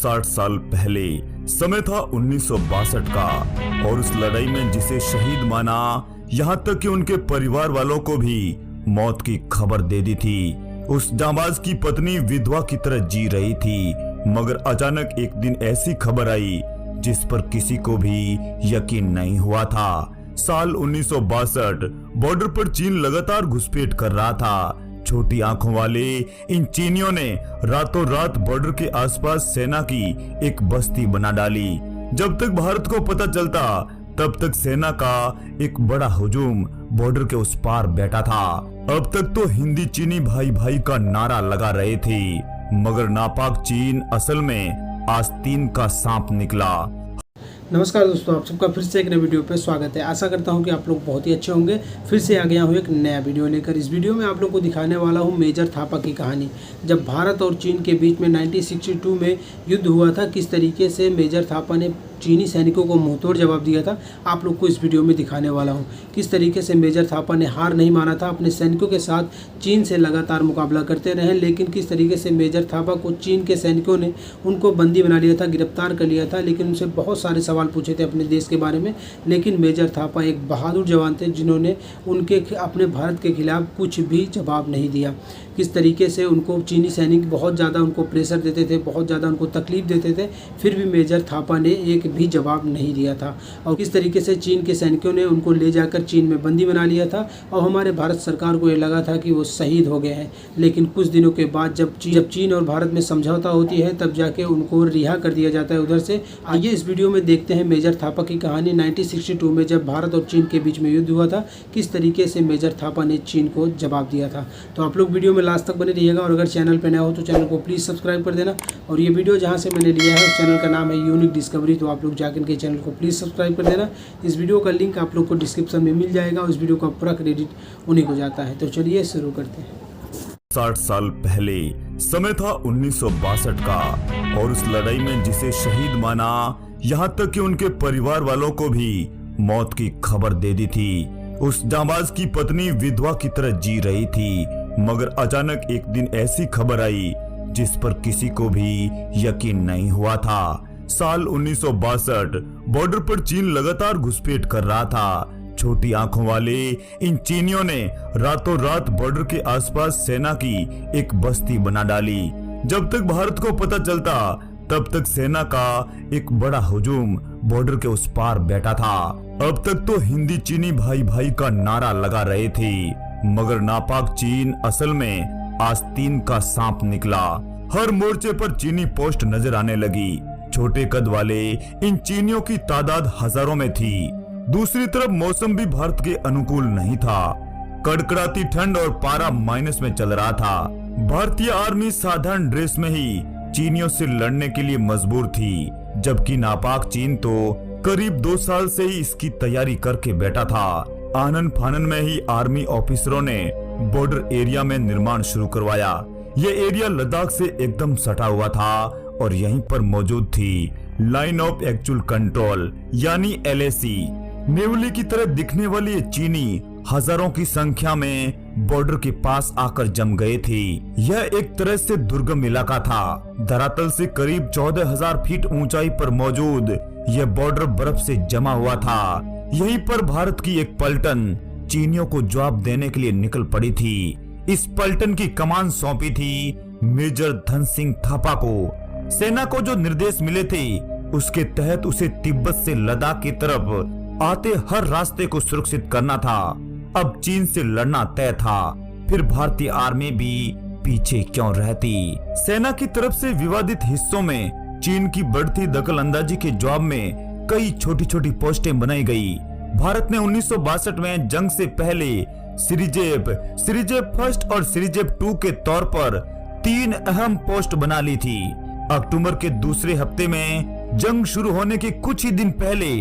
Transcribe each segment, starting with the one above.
60 साल पहले समय था 1962 का और उस लड़ाई में जिसे शहीद माना, यहाँ तक कि उनके परिवार वालों को भी मौत की खबर दे दी थी। उस जांबाज की पत्नी विधवा की तरह जी रही थी, मगर अचानक एक दिन ऐसी खबर आई जिस पर किसी को भी यकीन नहीं हुआ था। साल 1962 बॉर्डर पर चीन लगातार घुसपैठ कर रहा था। छोटी आंखों वाले इन चीनियों ने रातों रात बॉर्डर के आसपास सेना की एक बस्ती बना डाली। जब तक भारत को पता चलता तब तक सेना का एक बड़ा हुजूम बॉर्डर के उस पार बैठा था। अब तक तो हिंदी चीनी भाई भाई का नारा लगा रहे थे, मगर नापाक चीन असल में आस्तीन का सांप निकला। नमस्कार दोस्तों, आप सबका फिर से एक नए वीडियो पे स्वागत है। आशा करता हूं कि आप लोग बहुत ही अच्छे होंगे। फिर से आ गया हूं एक नया वीडियो लेकर। इस वीडियो में आप लोग को दिखाने वाला हूं मेजर थापा की कहानी। जब भारत और चीन के बीच में 1962 में युद्ध हुआ था, किस तरीके से मेजर थापा ने चीनी सैनिकों को मुंहतोड़ जवाब दिया था, आप लोग को इस वीडियो में दिखाने वाला हूं। किस तरीके से मेजर थापा ने हार नहीं माना था, अपने सैनिकों के साथ चीन से लगातार मुकाबला करते रहे, लेकिन किस तरीके से मेजर थापा को चीन के सैनिकों ने उनको बंदी बना लिया था, गिरफ्तार कर लिया था, लेकिन उनसे बहुत सारे सवाल पूछे थे अपने देश के बारे में। लेकिन मेजर थापा एक बहादुर जवान थे जिन्होंने उनके अपने भारत के खिलाफ कुछ भी जवाब नहीं दिया। किस तरीके से उनको चीनी सैनिक बहुत ज़्यादा उनको प्रेशर देते थे, बहुत ज़्यादा उनको तकलीफ देते थे, फिर भी मेजर थापा ने एक भी जवाब नहीं दिया था। और किस तरीके से चीन के सैनिकों ने उनको ले जाकर चीन में बंदी बना लिया था और हमारे भारत सरकार को ये लगा था कि वो शहीद हो गए हैं। लेकिन कुछ दिनों के बाद जब चीन और भारत में समझौता होती है, तब जाके उनको रिहा कर दिया जाता है उधर से। आइए इस वीडियो में देखते हैं मेजर थापा की कहानी। 1962 में जब भारत और चीन के बीच में युद्ध हुआ था, किस तरीके से मेजर थापा ने चीन को जवाब दिया था। तो आप लोग वीडियो में लास्ट तक बने रहिएगा और अगर चैनल पर नया हो तो चैनल को प्लीज़ सब्सक्राइब कर देना। और ये वीडियो जहाँ से मैंने लिया है उस चैनल का नाम है यूनिक डिस्कवरी, तो आप लोग जाकर के चैनल को प्लीज़ सब्सक्राइब कर देना। इस वीडियो का लिंक आप लोग को डिस्क्रिप्शन में मिल जाएगा और इस वीडियो का पूरा क्रेडिट उन्हीं को जाता है। तो चलिए शुरू करते हैं। 60 साल पहले समय था 1962 का और उस लड़ाई में जिसे शहीद माना, यहाँ तक कि उनके परिवार वालों को भी मौत की खबर दे दी थी। उस जांबाज की पत्नी विधवा की तरह जी रही थी, मगर अचानक एक दिन ऐसी खबर आई जिस पर किसी को भी यकीन नहीं हुआ था। साल 1962 बॉर्डर पर चीन लगातार घुसपैठ कर रहा था। छोटी आंखों वाले इन चीनियों ने रातों रात बॉर्डर के आसपास सेना की एक बस्ती बना डाली। जब तक भारत को पता चलता तब तक सेना का एक बड़ा हुजूम बॉर्डर के उस पार बैठा था। अब तक तो हिंदी चीनी भाई भाई का नारा लगा रहे थे, मगर नापाक चीन असल में आस्तीन का सांप निकला। हर मोर्चे पर चीनी पोस्ट नजर आने लगी। छोटे कद वाले इन चीनियों की तादाद हजारों में थी। दूसरी तरफ मौसम भी भारत के अनुकूल नहीं था। कड़कड़ाती ठंड और पारा माइनस में चल रहा था। भारतीय आर्मी साधारण ड्रेस में ही चीनियों से लड़ने के लिए मजबूर थी, जबकि नापाक चीन तो करीब 2 साल से ही इसकी तैयारी करके बैठा था। आनन फानन में ही आर्मी ऑफिसरों ने बॉर्डर एरिया में निर्माण शुरू करवाया। ये एरिया लद्दाख से एकदम सटा हुआ था और यहीं पर मौजूद थी लाइन ऑफ एक्चुअल कंट्रोल यानी LAC। नेवली की तरह दिखने वाली ये चीनी हजारों की संख्या में बॉर्डर के पास आकर जम गए थे। यह एक तरह से दुर्गम इलाका था। धरातल से करीब 14,000 फीट ऊंचाई पर मौजूद यह बॉर्डर बर्फ से जमा हुआ था। यहीं पर भारत की एक पलटन चीनियों को जवाब देने के लिए निकल पड़ी थी। इस पलटन की कमान सौंपी थी मेजर धन सिंह थापा को। सेना को जो निर्देश मिले थे उसके तहत उसे तिब्बत से लद्दाख की तरफ आते हर रास्ते को सुरक्षित करना था। अब चीन से लड़ना तय था, फिर भारतीय आर्मी भी पीछे क्यों रहती। सेना की तरफ से विवादित हिस्सों में चीन की बढ़ती दखल अंदाजी के जवाब में कई छोटी छोटी पोस्टें बनाई गई। भारत ने 1962 में जंग से पहले सिरिजेप फर्स्ट और सिरिजेप 2 के तौर पर 3 अहम पोस्ट बना ली थी। अक्टूबर के दूसरे हफ्ते में जंग शुरू होने के कुछ ही दिन पहले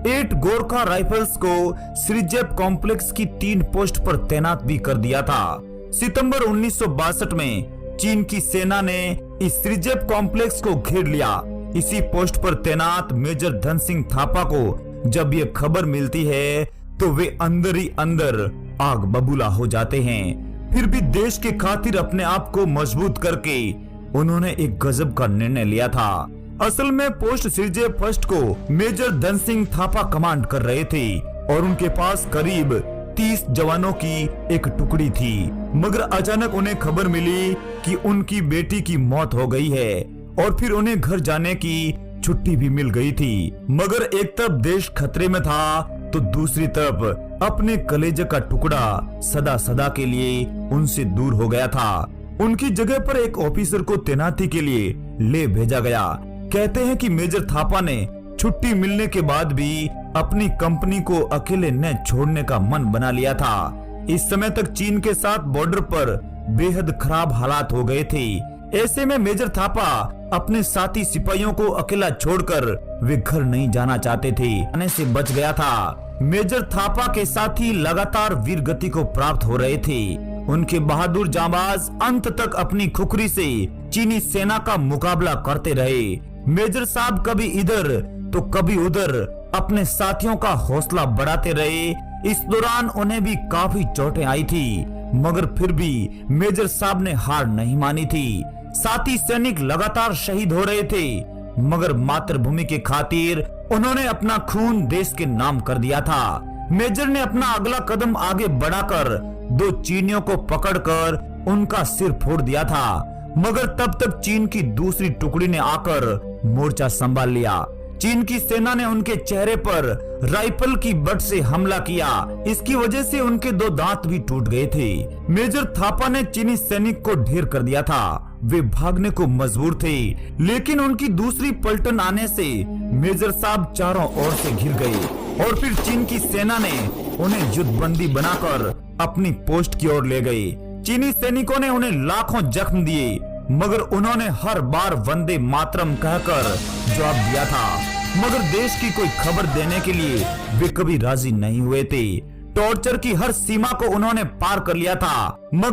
8 गोरखा राइफल्स को सिरिजेप कॉम्प्लेक्स की 3 पोस्ट पर तैनात भी कर दिया था। सितंबर 1962 में चीन की सेना ने इस सिरिजेप कॉम्प्लेक्स को घेर लिया। इसी पोस्ट पर तैनात मेजर धन सिंह थापा को जब ये खबर मिलती है तो वे अंदर ही अंदर आग बबूला हो जाते हैं। फिर भी देश के खातिर अपने आप को मजबूत करके उन्होंने एक गजब का निर्णय लिया था। असल में पोस्ट सिरजे फर्स्ट को मेजर धन सिंह थापा कमांड कर रहे थे और उनके पास करीब 30 जवानों की एक टुकड़ी थी। मगर अचानक उन्हें खबर मिली कि उनकी बेटी की मौत हो गई है और फिर उन्हें घर जाने की छुट्टी भी मिल गई थी। मगर एक तरफ देश खतरे में था तो दूसरी तरफ अपने कलेजे का टुकड़ा सदा सदा के लिए उनसे दूर हो गया था। उनकी जगह पर एक ऑफिसर को तैनाती के लिए ले भेजा गया। कहते हैं कि मेजर थापा ने छुट्टी मिलने के बाद भी अपनी कंपनी को अकेले न छोड़ने का मन बना लिया था। इस समय तक चीन के साथ बॉर्डर पर बेहद खराब हालात हो गए थे। ऐसे में मेजर थापा अपने साथी सिपाहियों को अकेला छोड़कर वे घर नहीं जाना चाहते थे, आने से बच गया था। मेजर थापा के साथी लगातार वीर गति को प्राप्त हो रहे थे। उनके बहादुर जांबाज अंत तक अपनी खुखरी से चीनी सेना का मुकाबला करते रहे। मेजर साहब कभी इधर तो कभी उधर अपने साथियों का हौसला बढ़ाते रहे। इस दौरान उन्हें भी काफी चोटें आई थी, मगर फिर भी मेजर साहब ने हार नहीं मानी थी। साथी सैनिक लगातार शहीद हो रहे थे, मगर मातृभूमि के खातिर उन्होंने अपना खून देश के नाम कर दिया था। मेजर ने अपना अगला कदम आगे बढ़ाकर 2 चीनियों को पकड़कर उनका सिर फोड़ दिया था, मगर तब तक चीन की दूसरी टुकड़ी ने आकर मोर्चा संभाल लिया। चीन की सेना ने उनके चेहरे पर राइफल की बट से हमला किया। इसकी वजह से उनके 2 दांत भी टूट गए थे। मेजर थापा ने चीनी सैनिक को ढेर कर दिया था। वे भागने को मजबूर थे, लेकिन उनकी दूसरी पलटन आने से मेजर साहब चारों ओर से घिर गए और फिर चीन की सेना ने उन्हें युद्धबंदी बनाकर अपनी पोस्ट की ओर ले गए। चीनी सैनिकों ने उन्हें लाखों जख्म दिए, मगर उन्होंने हर बार वंदे मातरम कहकर जवाब दिया था। मगर देश की कोई खबर देने के लिए वे कभी राजी नहीं हुए थे। टॉर्चर की हर सीमा को उन्होंने पार कर लिया था, मगर